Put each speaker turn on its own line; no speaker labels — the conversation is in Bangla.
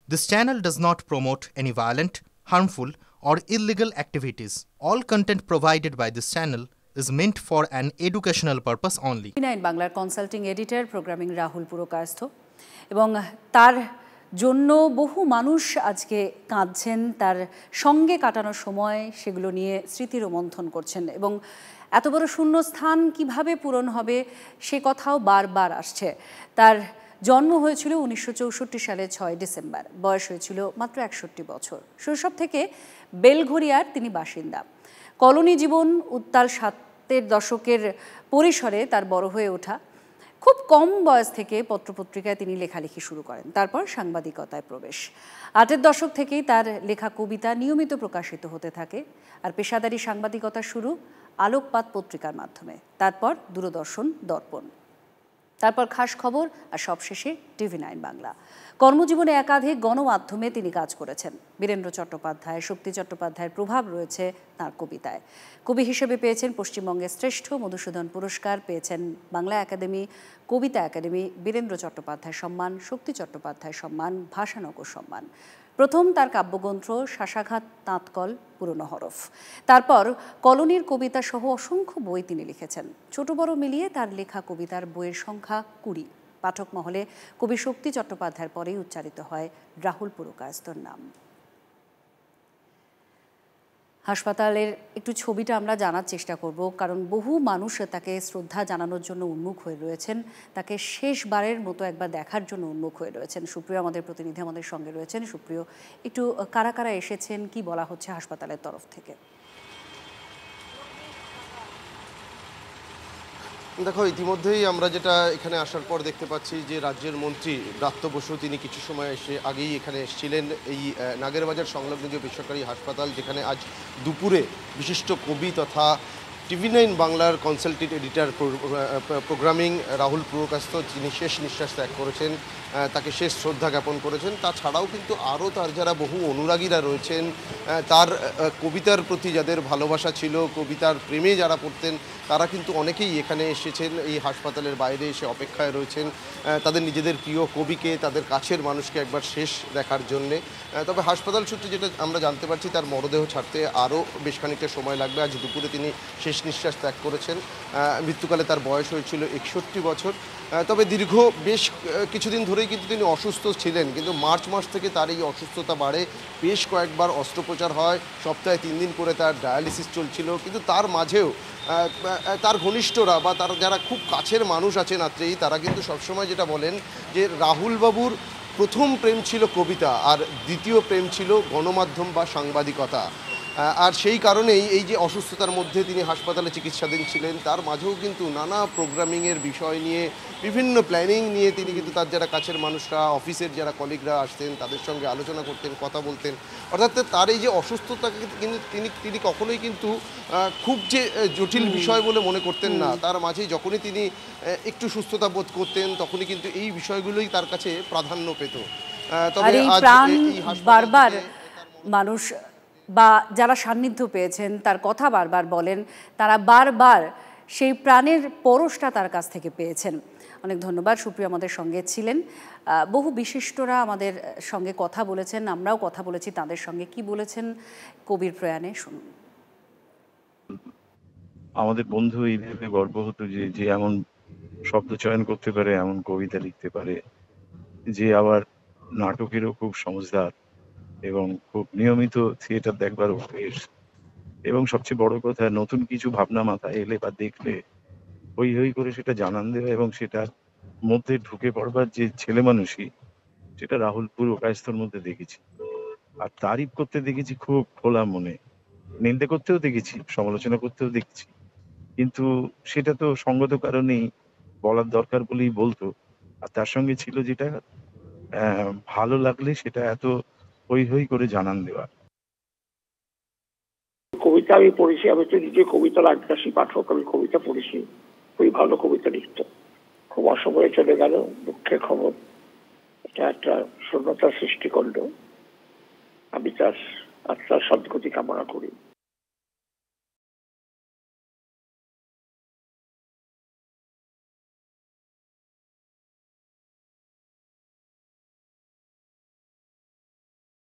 This channel does not promote any violent, harmful, or illegal activities. All content provided by this channel is meant for an educational purpose only.
টিভি9 বাংলার consulting editor programming Rahul Purkayastha এবং তার জন্য বহু মানুষ আজকে কাঁদছেন, তার সঙ্গে কাটানো সময় সেগুলো নিয়ে স্মৃতি রোমন্থন করছেন এবং এত বড় শূন্যস্থান কিভাবে পূরণ হবে সে কথাও বারবার আসছে। তার জন্ম হয়েছিল 1964 সালের 6 ডিসেম্বর, বয়স হয়েছিল মাত্র 61 বছর। শৈশব থেকে বেলঘরিয়ার তিনি বাসিন্দা। কলোনি জীবন উত্তাল 70-এর দশকের পরিসরে তার বড় হয়ে ওঠা। খুব কম বয়স থেকে পত্রপত্রিকায় তিনি লেখালেখি শুরু করেন, তারপর সাংবাদিকতায় প্রবেশ। 8-এর দশক থেকেই তার লেখা কবিতা নিয়মিত প্রকাশিত হতে থাকে, আর পেশাদারী সাংবাদিকতা শুরু আলোকপাত পত্রিকার মাধ্যমে, তারপর দূরদর্শন, দর্পণ, তারপর খাস খবর, আর সবশেষে টিভি9 বাংলা। কর্মজীবনে একাধিক গণমাধ্যমে তিনি কাজ করেছেন। বীরেন্দ্র চট্টোপাধ্যায়, শক্তি চট্টোপাধ্যায়ের প্রভাব রয়েছে তাঁর কবিতায়। কবি হিসেবে পেয়েছেন পশ্চিমবঙ্গের শ্রেষ্ঠ মধুসূদন পুরস্কার, পেয়েছেন বাংলা একাডেমি, কবিতা একাডেমি, বীরেন্দ্র চট্টোপাধ্যায় সম্মান, শক্তি চট্টোপাধ্যায় সম্মান, ভাষানগর সম্মান। প্রথম তার কাব্যগ্রন্থ শাসাঘাত তাঁতকল পুরনো হরফ। তারপর কলোনির কবিতা সহ অসংখ্য বই তিনি লিখেছেন। ছোট বড় মিলিয়ে তার লেখা কবিতার বইয়ের সংখ্যা 20। পাঠক মহলে কবি শক্তি চট্টোপাধ্যায়ের পরেই উচ্চারিত হয় রাহুল পুরকায়স্থর নাম। হাসপাতালের একটু ছবিটা আমরা জানার চেষ্টা করব, কারণ বহু মানুষ তাকে শ্রদ্ধা জানানোর জন্য উন্মুখ হয়ে রয়েছেন, তাকে শেষবারের মতো একবার দেখার জন্য উন্মুখ হয়ে রয়েছেন। সুপ্রিয় আমাদের প্রতিনিধি আমাদের সঙ্গে রয়েছেন। সুপ্রিয়, একটু কারা কারা এসেছেন, কি বলা হচ্ছে হাসপাতালের তরফ থেকে?
দেখো, ইতিমধ্যেই আমরা যেটা এখানে আসার পর দেখতে পাচ্ছি যে রাজ্যের মন্ত্রী ব্রাত্য বসু তিনি কিছু সময় আগেই এখানে এসেছিলেন এই নাগেরবাজার সংলগ্ন যে বেসরকারি হাসপাতাল, যেখানে আজ দুপুরে বিশিষ্ট কবি তথা টিভি9 বাংলার consultant editor programming Rahul Purkayastha যিনি শেষ নিঃশ্বাস ত্যাগ করেছেন, তাকে শেষ শ্রদ্ধা জ্ঞাপন করেছেন। তাছাড়াও কিন্তু আরও তার যারা বহু অনুরাগীরা রয়েছেন, তার কবিতার প্রতি যাদের ভালোবাসা ছিল, কবিতার প্রেমে যারা পড়তেন, তারা কিন্তু অনেকেই এখানে এসেছেন, এই হাসপাতালের বাইরে এসে অপেক্ষায় রয়েছেন তাদের নিজেদের প্রিয় কবিকে, তাদের কাছের মানুষকে একবার শেষ দেখার জন্যে। তবে হাসপাতাল সূত্রে যেটা আমরা জানতে পারছি, তার মরদেহ ছাড়তে আরও বেশ খানিকটা সময় লাগবে। আজ দুপুরে তিনি শেষ নিঃশ্বাস ত্যাগ করেছেন। মৃত্যুকালে তার বয়স হয়েছিল 61 বছর। তবে দীর্ঘ বেশ কিছুদিন ধরেই কিন্তু তিনি অসুস্থ ছিলেন, কিন্তু মার্চ মাস থেকে তার এই অসুস্থতা বাড়ে। বেশ কয়েকবার অস্ত্রোপচার হয়, সপ্তাহে 3 দিন করে তার ডায়ালিসিস চলছিল। কিন্তু তার মাঝেও তার ঘনিষ্ঠরা বা তার যারা খুব কাছের মানুষ আছেন আত্রেয়ী, তারা কিন্তু সবসময় যেটা বলেন যে রাহুলবাবুর প্রথম প্রেম ছিল কবিতা, আর দ্বিতীয় প্রেম ছিল গণমাধ্যম বা সাংবাদিকতা। আর সেই কারণেই এই যে অসুস্থতার মধ্যে তিনি হাসপাতালে চিকিৎসাধীন ছিলেন, তার মাঝেও কিন্তু নানা প্রোগ্রামিংয়ের বিষয় নিয়ে, বিভিন্ন প্ল্যানিং নিয়ে তিনি কিন্তু তার যারা কাছের মানুষরা, অফিসের যারা কলিগরা আসতেন, তাদের সঙ্গে আলোচনা করতেন, কথা বলতেন। অর্থাৎ তার এই যে অসুস্থতাকে কিন্তু তিনি কখনোই কিন্তু খুব যে জটিল বিষয় বলে মনে করতেন না। তার মাঝেই যখনই তিনি একটু সুস্থতা বোধ করতেন, তখনই কিন্তু এই বিষয়গুলোই তার কাছে প্রাধান্য পেত। তবে আজ
বারবার মানুষ বা যারা সান্নিধ্য পেয়েছেন, তার কথা বারবার বলেন, তারা বারবার সেই প্রাণের পরশটা তার কাছ থেকে পেয়েছেন। অনেক ধন্যবাদ। সুপ্রিয় আমাদের সঙ্গে ছিলেন। বহু বিশিষ্টরা আমাদের সঙ্গে কথা বলেছেন, আমরাও কথা বলেছি তাদের সঙ্গে। কি বলেছেন কবির প্রয়াণে শুনুন।
আমাদের বন্ধু এই ভেবে গর্ব হতো যে এমন শব্দ চয়ন করতে পারে, এমন কবিতা লিখতে পারে, যে আবার নাটকেরও খুব সমঝদার এবং খুব নিয়মিত থিয়েটার দেখবার অভ্যেস, এবং সবচেয়ে বড় কথা নতুন কিছু ভাবনা মাথায় এলে বা দেখলে হই হই করে সেটা জানান দেওয়া এবং সেটার মধ্যে ঢুকে পড়বার যে ছেলে মানুষই, সেটা রাহুল পুরকায়স্থর মধ্যে দেখেছি। আর তারিফ করতে দেখেছি খুব খোলা মনে, নিন্দে করতেও দেখেছি, সমালোচনা করতেও দেখেছি, কিন্তু সেটা তো সঙ্গত কারণেই বলার দরকার বলেই বলতো। আর তার সঙ্গে ছিল যেটা ভালো লাগলে সেটা এত হই হই করে জানান দেওয়া।
কবিতা আমি পড়েছি, আমি তো নিজে কবিতার আগ্রাসী পাঠক, আমি কবিতা পড়েছি, খুবই ভালো কবিতা লিখত। খুব অসময়ে চলে গেল, দুঃখের খবর। এটা একটা শূন্যতার সৃষ্টি করলো। আমি তার আত্মার সদ্গতি কামনা করি।